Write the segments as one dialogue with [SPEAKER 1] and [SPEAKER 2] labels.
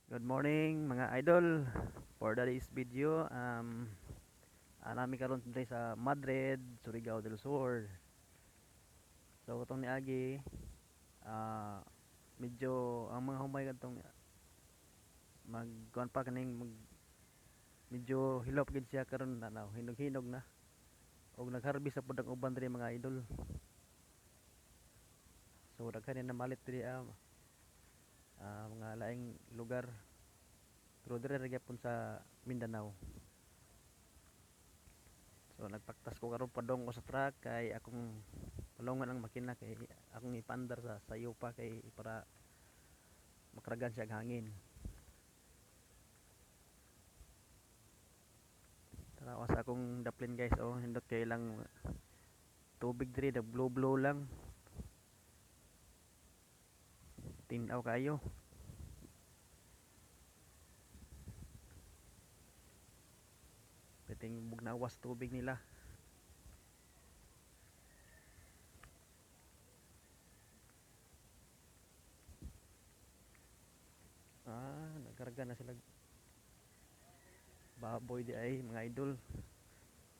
[SPEAKER 1] Good morning mga idol. For today's video, anami karon diri sa Madrid, Surigao del Sur. So itong niagi, ah medyo ang mga humay kadtong magkuan pa kaning medyo hilop gid siya karon hinog-hinog na. Og nag-harvest sa pud ang uban diri mga idol. So daghan na malit diri mga laing lugar. Pero diri ra gyapon sa Mindanao. So nagpaktas ko karon padong ko sa truck kay akong palungan ang makina kay akong ipandar sa sayo pa kay para makragan siya og hangin. Tara sa akong daplin guys, oh hindot kay lang tubig diri da blow blow lang. Tinaw kayo. Piting bugnawas tubig nila. Nagkarga na sila baboy di ay mga idol.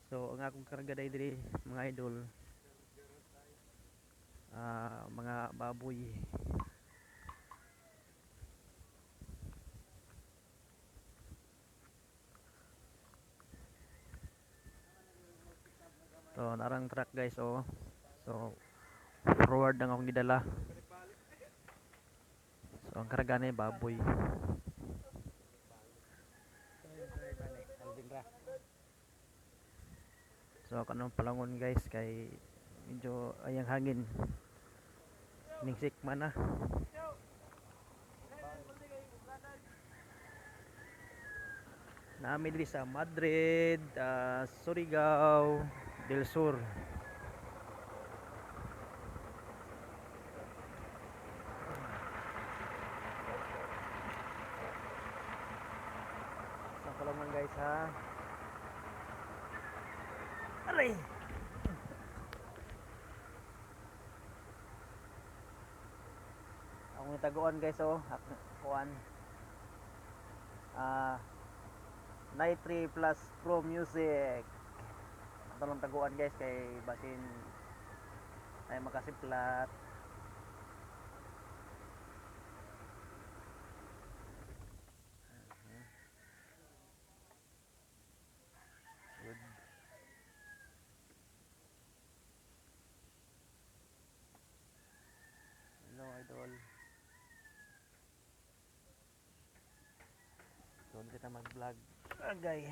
[SPEAKER 1] So ang akong karga diri mga idol, mga baboy. So narang truck guys, oh. So forward ang akong gidala. So ang karga ni baboy. So kanang palangon guys kay medyo ayang hangin. Ningsik man na. Naami diri sa Madrid, Surigao del Sur. Sa palangon guys ha. Aray. Ang taguan guys, oh kuan Night 3 plus Pro Music. Ito lang taguan guys kay basin ay makasiplat. Good. Hello idol. So hindi kita mag-vlog. Agay.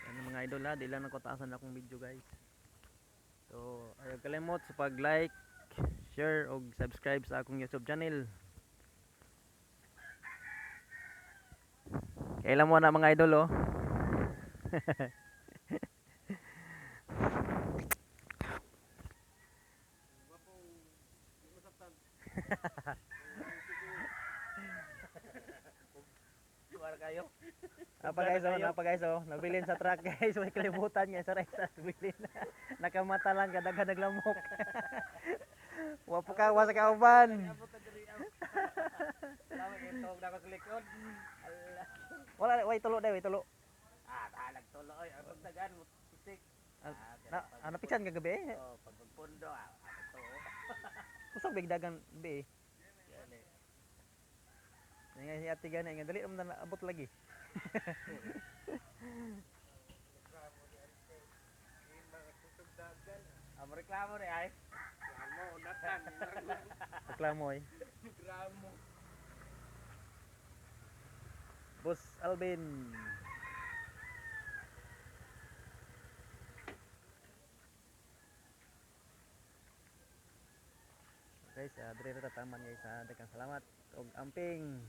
[SPEAKER 1] Yan mga idol ha, di lang nakotaasan akong video guys. So ayaw kalimot sa pag-like, share og subscribe sa akong YouTube channel. Kailan mo na mga idol, oh. Suwar kayo. Apa guys, oh. Nabilin sa truck guys, may kalibutan nga sa rice bilin. Nakamata lang kadaghan naglamok. Wa po ka wa sa kauban. Lawa itog na ko sa likod. Wala way tulo day, way tulo.
[SPEAKER 2] Tahalag tulo oy, ang dagan mo pisik.
[SPEAKER 1] Ano piksan kagabi?
[SPEAKER 2] Oh, pagpundo to.
[SPEAKER 1] Usag bigdagan be. Nga si ate gani nga dali man na abot lagi.
[SPEAKER 2] Amo reklamo ni ay. Reklamo natan.
[SPEAKER 1] Reklamo ay.
[SPEAKER 2] Reklamo.
[SPEAKER 1] Boss Alvin. Guys, dire ta taman guys. Daghang salamat og amping.